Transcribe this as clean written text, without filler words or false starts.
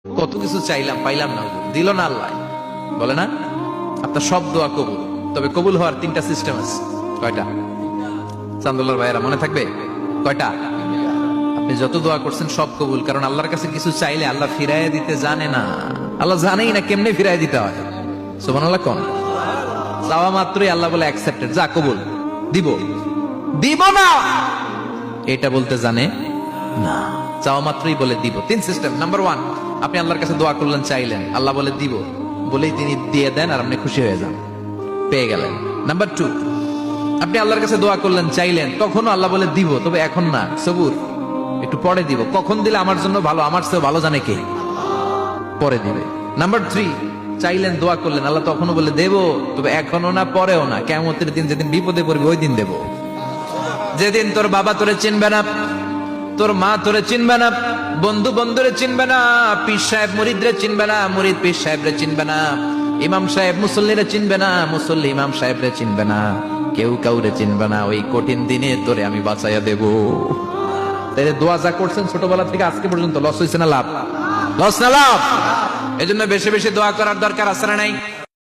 কত কিছু চাইলাম পাইলাম না, দিল না আল্লাহ। বলে না আপনার সব দোয়া কবুল, তবে কবুল হওয়ার তিনটা সিস্টেম আছে। কয়টা? চান্দুল্লার ভাইয়েরা মনে থাকবে কয়টা? আপনি যত দোয়া করছেন সব কবুল, কারণ আল্লাহর কাছে কিছু চাইলে আল্লাহ ফিরাইয়া দিতে জানে না। আল্লাহ জানেই না কেমনে ফিরাইয়া দিতে হয়। সুবহানাল্লাহ কোন চাওয়া মাত্রই আল্লাহ বলে অ্যাকসেপ্টেড, যা কবুল, দিব দিব না এটা বলতে জানে না, চাওয়া মাত্রই বলে দিব। তিন সিস্টেম। নাম্বার ওয়ান, আপনি আল্লাহর কাছে দোয়া করলেন, চাইলেন, আল্লাহ বলে দিব, বলেই তিনি দিয়ে দেন আর আপনি খুশি হয়ে যান, পেয়ে গেলেন। নাম্বার টু, আপনি আল্লাহর কাছে দোয়া করলেন, চাইলেন, তখনও আল্লাহ বলে দিব, তবে এখন না, সবুর, একটু পরে দিব। কখন দিলে আমার জন্য ভালো, আমার চেয়ে ভালো জানে কে, পরে দিবে। নাম্বার থ্রি, চাইলেন, দোয়া করলেন, আল্লাহ তখনও বলে দেব, তবে এখনো না, পরেও না, কিয়ামতের দিন যেদিন বিপদে পড়বে ওই দিন দেব। যেদিন তোর বাবা তোরে চিনবে না, তোর মা তোরে চিনবে না, বন্ধু বন্ধুরে চিনবে না, পীর সাহেব মুরিদরে চিনবে না, মুরিদ পীর সাহেবরে চিনবে না, ইমাম সাহেব মুসল্লিরে চিনবে না, মুসল্লি ইমাম সাহেবরে চিনবে না, কেউ কাউরে চিনবে না। ওই কঠিন দিনে তোরে আমি বাঁচাইয়া দেব। তাই দোয়া যা করছেন ছোটবেলা থেকে আজকে পর্যন্ত, লস হয়েছে না লাভ? লস না লাভ? এজন্য বেশি বেশি দোয়া করার দরকার আছে না নাই?